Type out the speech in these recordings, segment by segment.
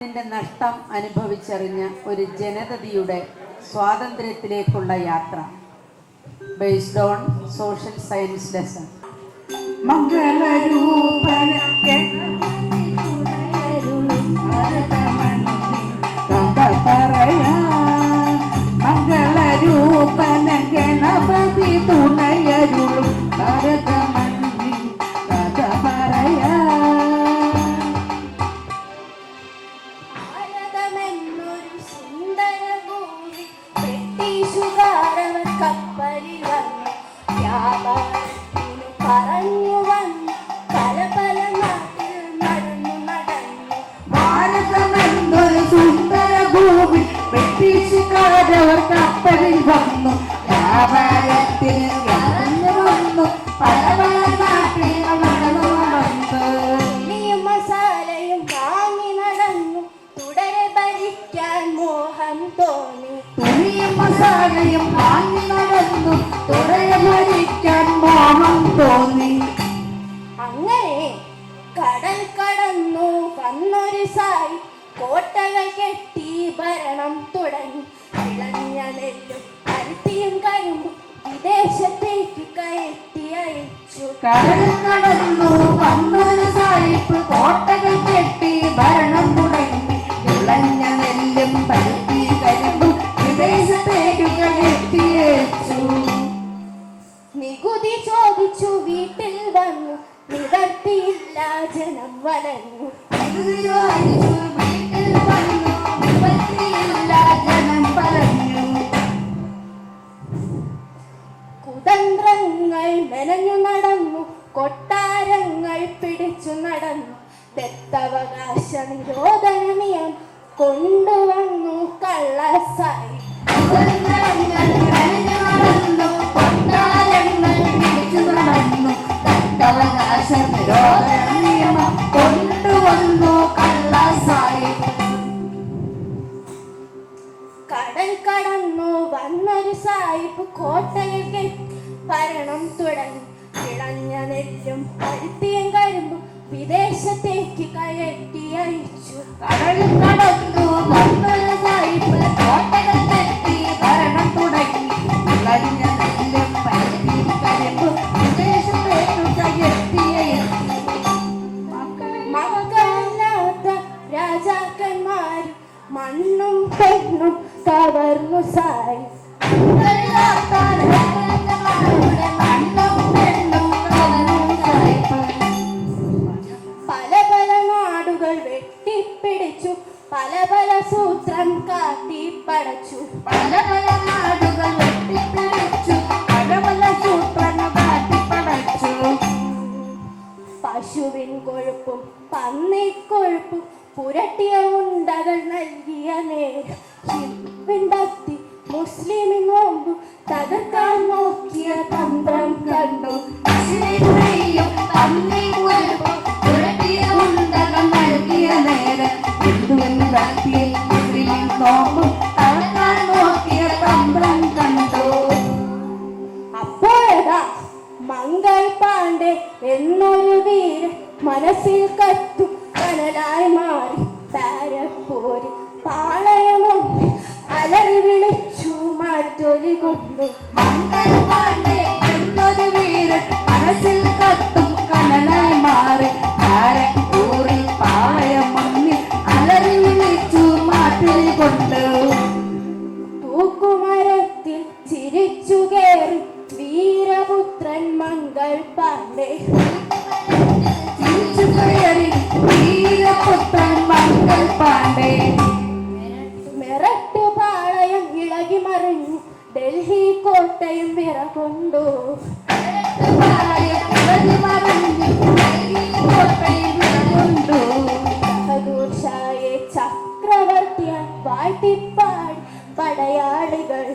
ന്റെ നഷ്ടം അനുഭവിച്ചറിഞ്ഞ ഒരു ജനതയുടെ സ്വാതന്ത്ര്യത്തിലേക്കുള്ള യാത്ര based on social science lesson. മംഗളരൂപന ഗണപതി തുണയരുളും ഭരതമണ്ണി കഥ പറയാ. ബ്രിട്ടീഷുകാരവർ കപ്പലിൽ വന്നു വ്യാപാരത്തിനു പറഞ്ഞു വന്നു പല പല നാട്ടിൽ നടന്നു നടന്നു. ഭാരതമെന്നൊരു സുന്ദര ഭൂമി ബ്രിട്ടീഷുകാരവർ കപ്പലിൽ വന്നു വ്യാപാരത്തിന് പറഞ്ഞു വന്നു പല പല നാട്ടിൽ നടന്നു നടന്നു. ഉള്ളിയും മസാലയും വാങ്ങി നടന്നു തുടരെ ഭരിക്കാൻ മോഹം തോന്നി. തുണിയും മസാലയും വാങ്ങി നടന്നു തുടരെ ഭരിക്കാൻ മോഹം തോന്നി. അങ്ങനെ കടൽ കടന്നു വന്നൊരു സായി കോട്ടകൾ കെട്ടി ഭരണം തുടങ്ങി. വിളഞ്ഞ നെല്ലും പരുത്തിയും കരിമ്പും വിദേശത്തേക്ക് കയറ്റി അയച്ചു. കടൽ കടന്നു വന്നൊരു സായിപ്പ് കോട്ടകൾ കെട്ടി ഭരണം തുടങ്ങി. വിളഞ്ഞ നെല്ലും പരുത്തി കരിമ്പും വിദേശത്തേക്ക് കയറ്റി അയച്ചു. നികുതി ചോദിച്ചു വീട്ടിൽ വന്നു നിവർത്തിയില്ല ജനം വലഞ്ഞു. വീട്ടിൽ വന്നു നിവർത്തിയില്ല ജനം പറഞ്ഞു. കുതന്ത്രങ്ങൾ മെനഞ്ഞു നടന്നു കൊട്ടാരങ്ങൾ പിടിച്ചു നടന്നു. ദത്തവകാശ നിരോധന നിയമം കൊണ്ടുവന്നു കള്ളസായി. കൊണ്ടുവന്നു കള്ളസായി. കടൽ കടന്നു വന്നൊരു സായിപ്പ് കോട്ടയിൽ കെട്ടി ഭരണം തുടങ്ങി. വിളഞ്ഞ നെല്ലും പരുത്തിയും കരിമ്പും വിദേശത്തേക്ക് കയറ്റി അയച്ചു. കടലിൽ കടന്നു വന്നൊരു സായിപ്പ് കോട്ടകൾ കെട്ടി ഭരണം തുടങ്ങി. വിളഞ്ഞ നെല്ലും പരുത്തിയും കരിമ്പും വിദേശത്തേക്ക് കയറ്റി അയച്ചു. മക്കളില്ലാത്ത രാജാക്കന്മാരും മണ്ണും പെണ്ണും കവർന്നു സായി. പല പല നാടുകൾ വെട്ടിപ്പിടിച്ചു പല പല സൂത്രം കാട്ടി പടച്ചു. പല പല നാടുകൾ വെട്ടിപ്പിടിച്ചു പല പല സൂത്രങ്ങൾ കാട്ടിപ്പടച്ചു. പശുവിൻ കൊഴുപ്പും പന്നിക്കൊഴുപ്പും പുരട്ടിയ ഉണ്ടകൾ നൽകിയ നേരം ഹിന്ദുവിൻ ഭക്തി മുസ്ലിമിൻ നോമ്പും തകർക്കാൻ നോക്കിയ തന്ത്രം കണ്ടു. പുരട്ടിയ ഉണ്ടകൾ നൽകിയ നേരം ഹിന്ദുവിൻ ഭക്തി മുസ്ലിമിൻ നോമ്പും തകർക്കാൻ നോക്കിയ തന്ത്രം കണ്ടു. അപ്പോഴതാ മംഗൾ പാണ്ഡെ എന്നൊരു വീരൻ മനസ്സിൽ കത്തു കനലായി മാറി. പാരപ്പോരി പാളയമൊന്ന് അലറി വിളിച്ചു മാറ്റൊലി കൊണ്ടു. മംഗൾ പാണ്ഡെ എന്നൊരു വീരൻ മനസ്സിൽ കത്തും കനലായി മാറി. പാരപ്പൂരി പാളയമൊന്ന് അലറി വിളിച്ചു മാറ്റൊലി കൊണ്ട്. തൂക്കുമരത്തിൽ ചിരിച്ചു കയറി വീരപുത്രൻ മംഗൾ പാണ്ഡെ. വീരപുത്രൻ മംഗൾ പാണ്ഡെ. മെറട്ട് പാളയം ഇളകി മറിഞ്ഞു ഡൽഹി കോട്ടയും വിറകൊണ്ടു. ബഹദൂർ ഷായെ ചക്രവർത്തിയാൻ വാഴ്ത്തിപ്പാടി പടയാളികൾ.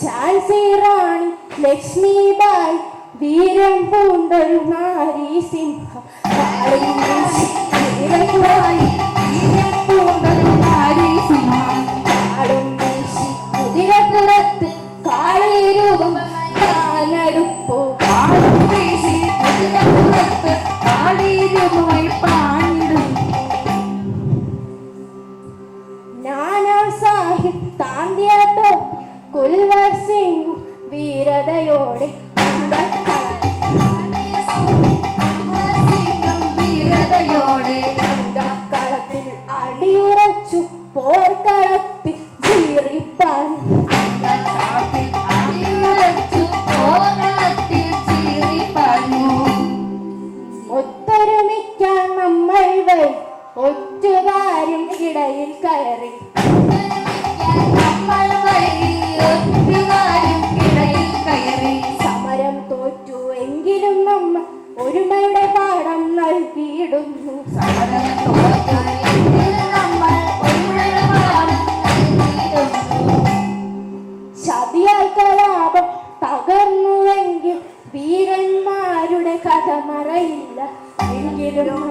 ഝാൻസി റാണി ലക്ഷ്മിബായി വീരം പൂണ്ടൊരു നാരി സിംഹം. കുതിരപ്പുറത്ത് കാളി രൂപം കാലടുപ്പോ പാടും വീശി കുതിരപ്പുറത്ത് കാളീരുമായി പാണ്ടു. നാനാ സാഹിബ് താന്തിയാട്ടോ കുൽവർ സിംഗ് വീരതയോടെ വീരതയോടെ കളത്തിൽ അടിയുറച്ചു പോർക്കളത്തിൽ ചീറിപ്പാൻ ഒത്തൊരുമിക്കാൻ നമ്മൾ വരും ഒറ്റുകാരും ഇടയിൽ കയറി സമരം തോറ്റു എങ്കിലും നമ്മൾ ഒരുമയുടെ പാഠം നൽകിയിടുന്നു. ചതിയാൽ കലാപം തകർന്നുവെങ്കിൽ വീരന്മാരുടെ കഥ മറയില്ല. എങ്കിലും